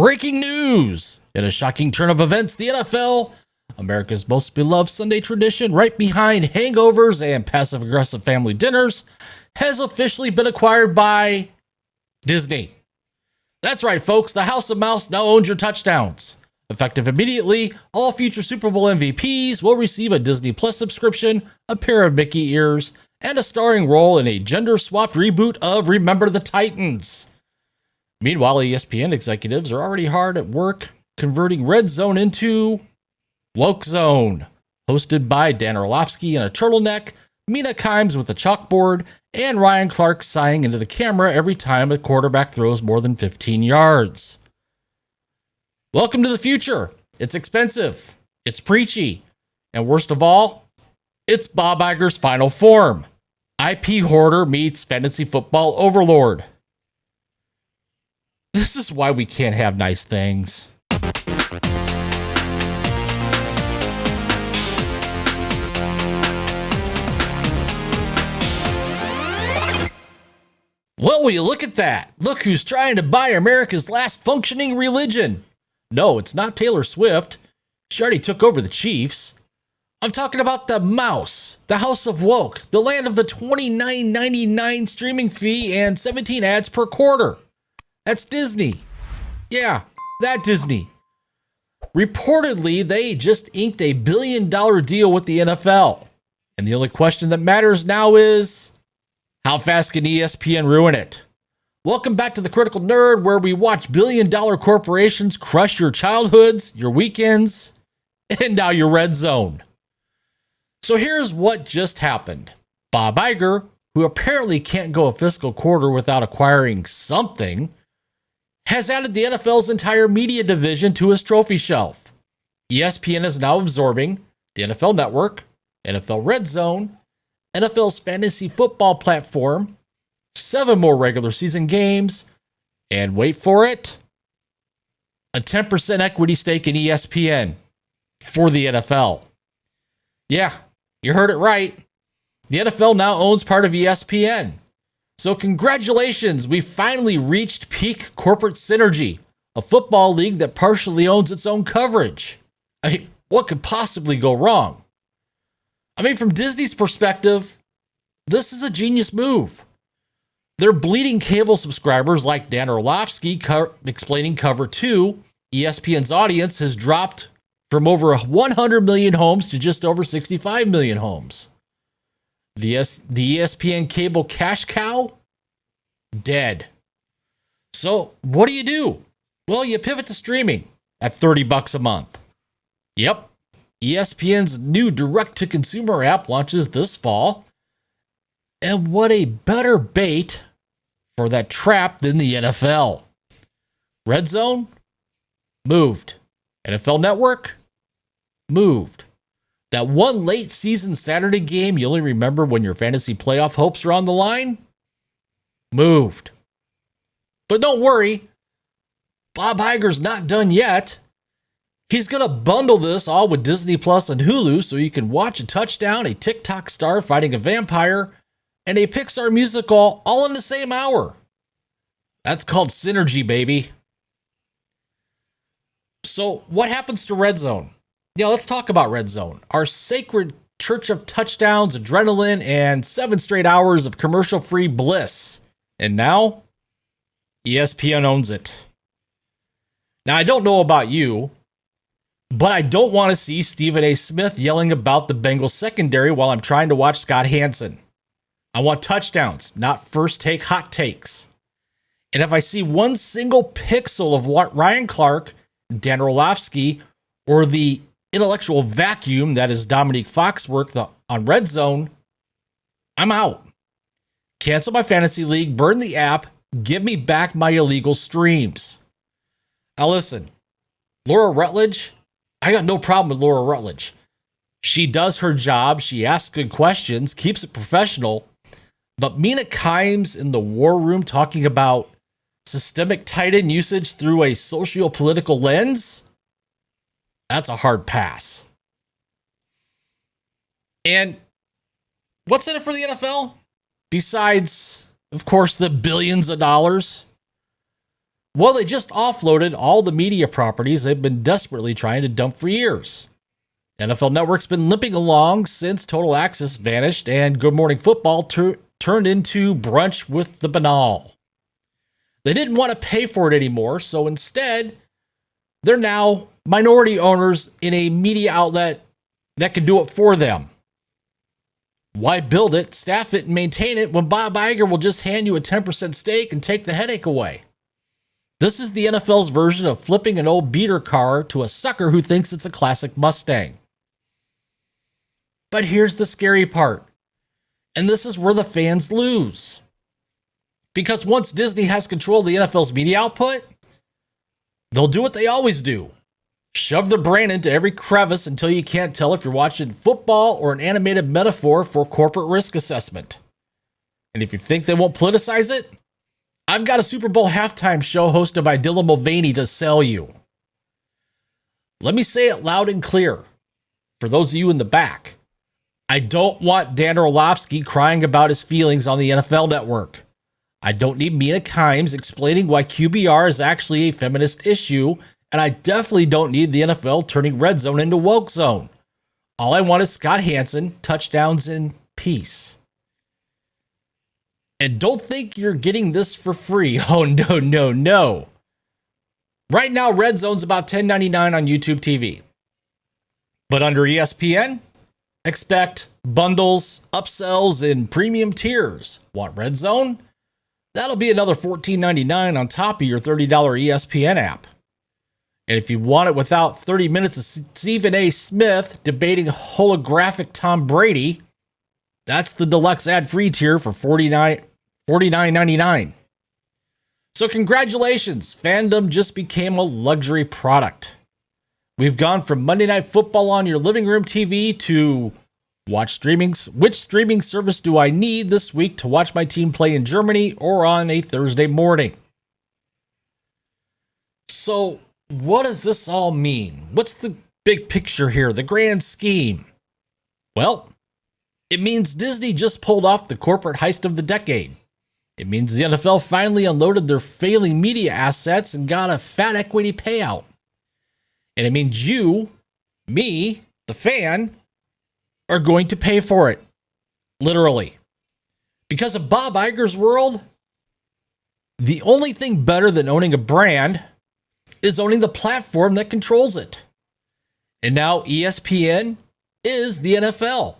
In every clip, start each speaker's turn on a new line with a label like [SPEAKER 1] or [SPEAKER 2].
[SPEAKER 1] Breaking news! In a shocking turn of events, the NFL, America's most beloved Sunday tradition, right behind hangovers and passive-aggressive family dinners, has officially been acquired by Disney. That's right, folks. The House of Mouse now owns your touchdowns. Effective immediately, all future Super Bowl MVPs will receive a Disney Plus subscription, a pair of Mickey ears, and a starring role in a gender-swapped reboot of Remember the Titans. Meanwhile, ESPN executives are already hard at work converting RedZone into WokeZone, hosted by Dan Orlovsky in a turtleneck, Mina Kimes with a chalkboard, and Ryan Clark sighing into the camera every time a quarterback throws more than 15 yards. Welcome to the future. It's expensive, it's preachy, and worst of all, it's Bob Iger's final form. IP hoarder meets fantasy football overlord. This is why we can't have nice things. Well, will you look at that? Look who's trying to buy America's last functioning religion. No, it's not Taylor Swift. She already took over the Chiefs. I'm talking about the Mouse, the House of Woke, the land of the $29.99 streaming fee and 17 ads per quarter. That's Disney. Yeah, that Disney. Reportedly, they just inked a $1 billion deal with the NFL. And the only question that matters now is, how fast can ESPN ruin it? Welcome back to The Critical Nerd, where we watch billion-dollar corporations crush your childhoods, your weekends, and now your RedZone. So here's what just happened. Bob Iger, who apparently can't go a fiscal quarter without acquiring something, has added the NFL's entire media division to his trophy shelf. ESPN is now absorbing the NFL Network, NFL RedZone, NFL's fantasy football platform, 7 more regular season games, and wait for it, a 10% equity stake in ESPN for the NFL. Yeah, you heard it right. The NFL now owns part of ESPN. So congratulations, we finally reached peak corporate synergy, a football league that partially owns its own coverage. What could possibly go wrong? From Disney's perspective, this is a genius move. They're bleeding cable subscribers like Dan Orlovsky explaining Cover 2. ESPN's audience has dropped from over 100 million homes to just over 65 million homes. The ESPN cable cash cow? Dead. So what do? Well, you pivot to streaming at $30 a month. Yep. ESPN's new direct-to-consumer app launches this fall. And what a better bait for that trap than the NFL. RedZone? Moved. NFL Network? Moved. That one late season Saturday game you only remember when your fantasy playoff hopes are on the line? Moved. But don't worry, Bob Iger's not done yet. He's going to bundle this all with Disney Plus and Hulu so you can watch a touchdown, a TikTok star fighting a vampire, and a Pixar musical all in the same hour. That's called synergy, baby. So what happens to RedZone? Yeah, let's talk about RedZone, our sacred church of touchdowns, adrenaline, and 7 straight hours of commercial-free bliss. And now, ESPN owns it. Now, I don't know about you, but I don't want to see Stephen A. Smith yelling about the Bengals secondary while I'm trying to watch Scott Hansen. I want touchdowns, not first-take hot takes. And if I see one single pixel of what Ryan Clark, Dan Orlovsky, or the intellectual vacuum that is Dominique Foxworth on RedZone, I'm out. Cancel my fantasy league, burn the app, give me back my illegal streams. Now listen, Laura Rutledge, I got no problem with Laura Rutledge. She does her job, she asks good questions, keeps it professional, but Mina Kimes in the war room talking about systemic tight end usage through a socio-political lens, that's a hard pass. And what's in it for the NFL? Besides, of course, the billions of dollars. Well, they just offloaded all the media properties they've been desperately trying to dump for years. NFL Network's been limping along since Total Access vanished and Good Morning Football turned into Brunch with the Banal. They didn't want to pay for it anymore, so instead, they're now minority owners in a media outlet that can do it for them. Why build it, staff it, and maintain it when Bob Iger will just hand you a 10% stake and take the headache away? This is the NFL's version of flipping an old beater car to a sucker who thinks it's a classic Mustang. But here's the scary part, and this is where the fans lose. Because once Disney has control of the NFL's media output, they'll do what they always do. Shove the brand into every crevice until you can't tell if you're watching football or an animated metaphor for corporate risk assessment. And if you think they won't politicize it, I've got a Super Bowl halftime show hosted by Dylan Mulvaney to sell you. Let me say it loud and clear. For those of you in the back, I don't want Dan Orlovsky crying about his feelings on the NFL Network. I don't need Mina Kimes explaining why QBR is actually a feminist issue, and I definitely don't need the NFL turning RedZone into WokeZone. All I want is Scott Hansen, touchdowns, and peace. And don't think you're getting this for free. Oh, no, no, no. Right now, RedZone's about $10.99 on YouTube TV. But under ESPN, expect bundles, upsells, and premium tiers. Want RedZone? That'll be another $14.99 on top of your $30 ESPN app. And if you want it without 30 minutes of Stephen A. Smith debating holographic Tom Brady, that's the deluxe ad-free tier for $49.99. So congratulations, fandom just became a luxury product. We've gone from Monday Night Football on your living room TV to which streaming service do I need this week to watch my team play in Germany or on a Thursday morning? So what does this all mean? What's the big picture here, the grand scheme? Well, it means Disney just pulled off the corporate heist of the decade. It means the NFL finally unloaded their failing media assets and got a fat equity payout. And it means you, me, the fan, are going to pay for it. Literally. Because of Bob Iger's world, the only thing better than owning a brand is owning the platform that controls it. And now ESPN is the NFL.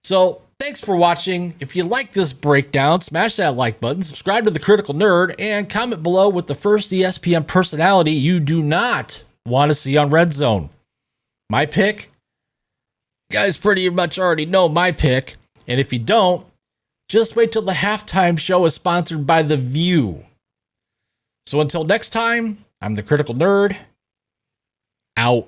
[SPEAKER 1] So thanks for watching. If you like this breakdown, smash that like button, subscribe to The Critical Nerd, and comment below with the first ESPN personality you do not want to see on RedZone. My pick? You guys pretty much already know my pick. And if you don't, just wait till the halftime show is sponsored by The View. So until next time, I'm The Critical Nerd. Out.